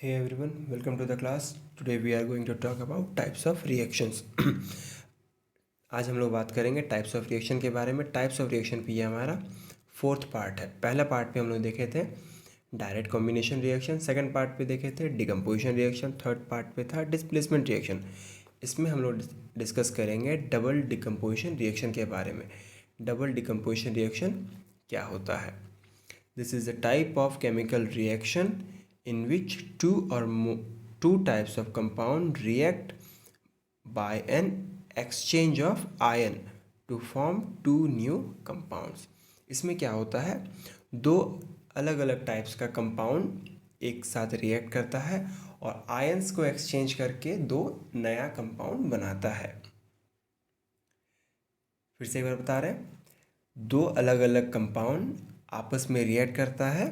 Hey everyone, welcome to the class. Today we are going to talk about types of reactions. आज हम लोग बात करेंगे types of reaction के बारे में. टाइप्स ऑफ रिएक्शन पे ये हमारा फोर्थ पार्ट है. पहला पार्ट पे हम लोग देखे थे direct combination reaction, second part पे देखे थे डिकम्पोजिशन रिएक्शन, थर्ड पार्ट पे था डिस्प्लेसमेंट रिएक्शन. इसमें हम लोग डिस्कस करेंगे डबल डिकम्पोजिशन रिएक्शन के बारे में. डबल डिकम्पोजिशन रिएक्शन क्या होता है? This is a type of chemical reaction in which two types of compound react by an exchange of ion to form two new compounds. इसमें क्या होता है, दो अलग अलग टाइप्स का कंपाउंड एक साथ रिएक्ट करता है और आयंस को एक्सचेंज करके दो नया कंपाउंड बनाता है. फिर से एक बार बता रहे हैं, दो अलग अलग कंपाउंड आपस में रिएक्ट करता है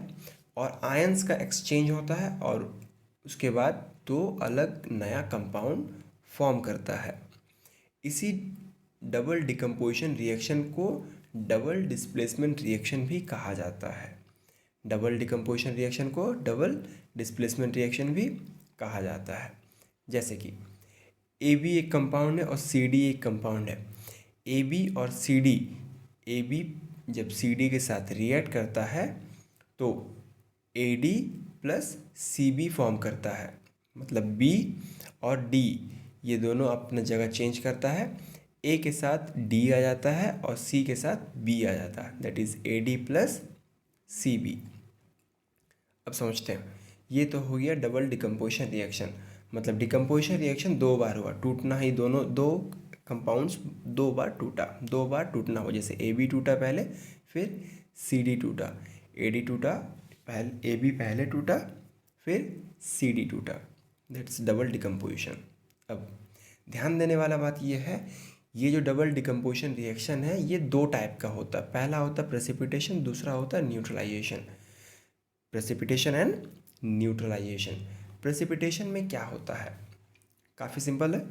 और आयंस का एक्सचेंज होता है और उसके बाद दो अलग नया कंपाउंड फॉर्म करता है. इसी डबल डिकम्पोजिशन रिएक्शन को डबल डिस्प्लेसमेंट रिएक्शन भी कहा जाता है. डबल डिकम्पोजिशन रिएक्शन को डबल डिस्प्लेसमेंट रिएक्शन भी कहा जाता है. जैसे कि ए बी एक कंपाउंड है और सी डी एक कंपाउंड है. ए बी और सी डी, ए बी जब सी डी के साथ रिएक्ट करता है तो A D plus C B form करता है. मतलब बी और डी ये दोनों अपना जगह चेंज करता है. ए के साथ डी आ जाता है और सी के साथ बी आ जाता है. That is A D plus C B. अब समझते हैं, ये तो हो गया डबल डिकम्पोजिशन रिएक्शन. मतलब डिकम्पोजिशन रिएक्शन दो बार हुआ, टूटना ही दोनों दो कंपाउंड्स दो बार टूटा, दो बार टूटना हो. जैसे ए बी टूटा पहले, फिर सी डी टूटा, ए डी टूटा पहले, ए बी पहले टूटा, फिर सी डी टूटा. That's double decomposition. अब ध्यान देने वाला बात ये है, ये जो डबल डिकम्पोजिशन रिएक्शन है ये दो टाइप का होता है. पहला होता है प्रेसिपिटेशन, दूसरा होता है neutralization. Precipitation and neutralization. Precipitation में क्या होता है, काफ़ी सिंपल है,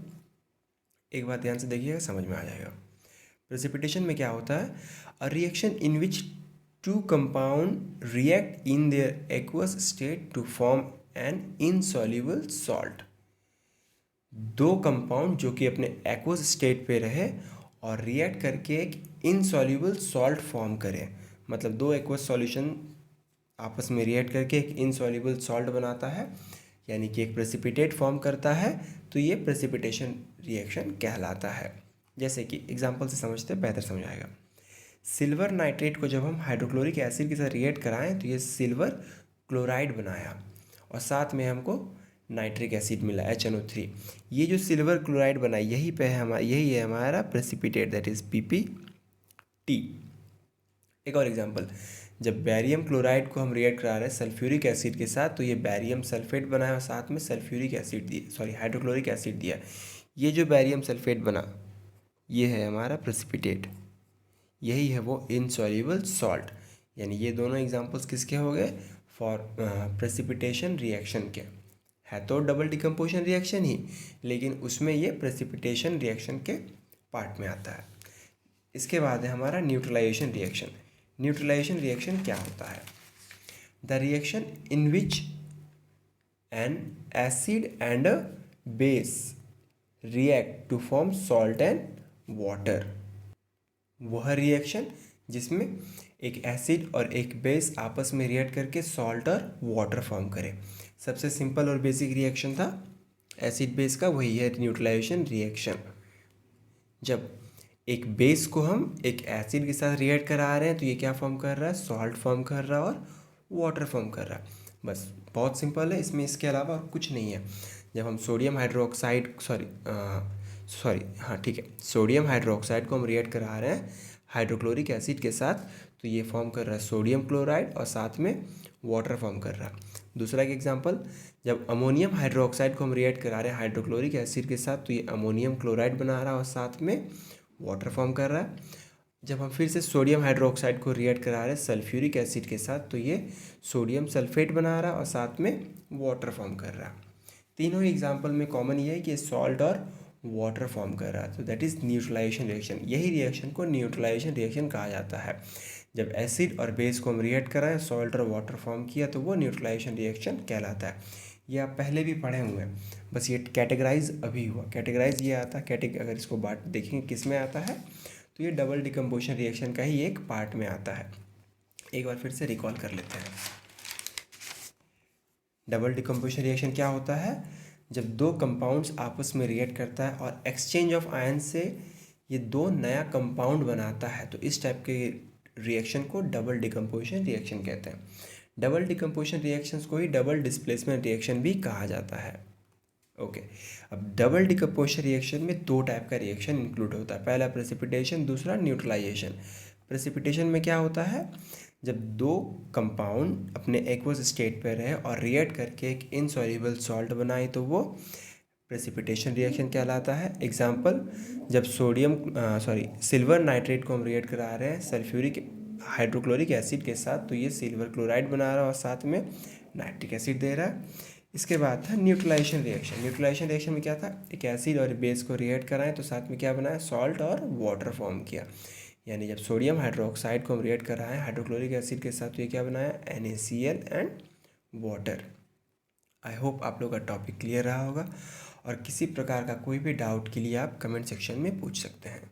एक बात ध्यान से देखिएगा समझ में आ जाएगा. प्रेसिपिटेशन में क्या होता है, a reaction in which two compound react in their aqueous state to form an insoluble salt. दो कंपाउंड जो कि अपने एक्वस स्टेट पे रहे और रिएक्ट करके एक इनसॉल्यूबल सॉल्ट फॉर्म करे. मतलब दो एक्वस सॉल्यूशन आपस में रिएक्ट करके एक इनसॉल्यूबल सॉल्ट बनाता है, यानी कि एक प्रेसिपिटेट फॉर्म करता है. तो ये प्रेसिपिटेशन रिएक्शन कहलाता है. जैसे कि एग्जांपल से समझते हैं, बेहतर समझ आएगा. सिल्वर नाइट्रेट को जब हम हाइड्रोक्लोरिक एसिड के साथ रिएक्ट कराएं तो ये सिल्वर क्लोराइड बनाया और साथ में हमको नाइट्रिक एसिड मिला HNO3. ये जो सिल्वर क्लोराइड बना यही है हमारा प्रेसिपिटेट, दैट इज़ PPT. एक और एग्जांपल, जब बैरियम क्लोराइड को हम रिएक्ट करा रहे हैं सल्फ्यूरिक एसिड के साथ तो ये बैरियम सल्फेट बनाया और साथ में सल्फ्यूरिक एसिड दिया, हाइड्रोक्लोरिक एसिड दिया. ये जो बैरियम सल्फेट बना ये है हमारा प्रेसिपिटेट, यही है वो इनसॉल्यूबल सॉल्ट. यानी ये दोनों एग्जांपल्स किसके हो गए, फॉर प्रेसिपिटेशन रिएक्शन के. है तो डबल डिकम्पोजिशन रिएक्शन ही, लेकिन उसमें ये प्रेसिपिटेशन रिएक्शन के पार्ट में आता है. इसके बाद है हमारा न्यूट्रलाइजेशन रिएक्शन. न्यूट्रलाइजेशन रिएक्शन क्या होता है, the reaction in which an acid and a base react to form salt and water. वह रिएक्शन जिसमें एक एसिड और एक बेस आपस में रिएक्ट करके सॉल्ट और वाटर फॉर्म करे. सबसे सिंपल और बेसिक रिएक्शन था एसिड बेस का, वही है न्यूट्रलाइजेशन रिएक्शन. जब एक बेस को हम एक एसिड के साथ रिएक्ट करा रहे हैं तो ये क्या फॉर्म कर रहा है, सॉल्ट फॉर्म कर रहा है और वाटर फॉर्म कर रहा है. बस बहुत सिंपल है, इसमें इसके अलावा और कुछ नहीं है. जब हम सोडियम हाइड्रोक्साइड सोडियम हाइड्रोक्साइड को हम रिएक्ट करा रहे हैं हाइड्रोक्लोरिक एसिड के साथ तो ये फॉर्म कर रहा है सोडियम क्लोराइड और साथ में वाटर फॉर्म कर रहा है. दूसरा एक एग्जांपल, जब अमोनियम हाइड्रोक्साइड को हम रिएक्ट करा रहे हैं हाइड्रोक्लोरिक एसिड के साथ तो ये अमोनियम क्लोराइड बना रहा है और साथ में वाटर फॉर्म कर रहा है. जब हम फिर से सोडियम हाइड्रोक्साइड को रिएक्ट करा रहे हैं सल्फ्यूरिक एसिड के साथ तो ये सोडियम सल्फेट बना रहा है और साथ में वाटर फॉर्म कर रहा है. तीनों एग्जाम्पल में कॉमन ये है कि सॉल्ट और वाटर फॉर्म कर रहा है. तो दैट इज़ न्यूट्रलाइजेशन रिएक्शन. यही रिएक्शन को न्यूट्रलाइजेशन रिएक्शन कहा जाता है. जब एसिड और बेस को हम रिएक्ट कराएं, सॉल्ट और वाटर फॉर्म किया, तो वो न्यूट्रलाइजेशन रिएक्शन कहलाता है। ये आप पहले भी पढ़े हुए हैं, बस ये कैटेगराइज अभी हुआ। कैटेगराइज ये आता है, अगर इसको बात देखेंगे किस में आता है, तो ये डबल डिकम्पोजिशन रिएक्शन का ही एक पार्ट में आता है। एक बार फिर से रिकॉल कर लेते हैं। डबल डिकम्पोजिशन रिएक्शन क्या होता है? जब दो कंपाउंड्स आपस में रिएक्ट करता है और एक्सचेंज ऑफ आयन से ये दो नया कंपाउंड बनाता है, तो इस टाइप के रिएक्शन को डबल डिकम्पोजिशन रिएक्शन कहते हैं। डबल डिकम्पोजिशन रिएक्शंस को ही डबल डिस्प्लेसमेंट रिएक्शन भी कहा जाता है। ओके, अब डबल डिकम्पोजिशन रिएक्शन में दो टाइप का रिएक्शन इंक्लूड होता है। पहला प्रेसिपिटेशन, दूसरा न्यूट्रलाइजेशन। प्रेसिपिटेशन में क्या होता है? जब दो कंपाउंड अपने एक्वस स्टेट पर रहे और रिएक्ट करके एक इनसॉल्युबल सॉल्ट बनाए, तो वो प्रेसिपिटेशन रिएक्शन कहलाता है। एग्जाम्पल, जब सिल्वर नाइट्रेट को हम रिएक्ट करा रहे हैं सल्फ्यूरिक हाइड्रोक्लोरिक एसिड के साथ, तो ये सिल्वर क्लोराइड बना रहा है और साथ में नाइट्रिक एसिड दे रहा है। इसके बाद था न्यूट्रलाइजेशन रिएक्शन। न्यूट्रलाइजेशन रिएक्शन में क्या था? एक एसिड और बेस को रिएक्ट कराएं, तो साथ में क्या बनाया? सॉल्ट और वाटर फॉर्म किया। यानी जब सोडियम हाइड्रोक्साइड को हम रिएक्ट कर रहे हैं हाइड्रोक्लोरिक एसिड के साथ, तो ये क्या बनाया? NaCl and water. I hope आप लोग का टॉपिक क्लियर रहा होगा, और किसी प्रकार का कोई भी डाउट के लिए आप कमेंट सेक्शन में पूछ सकते हैं।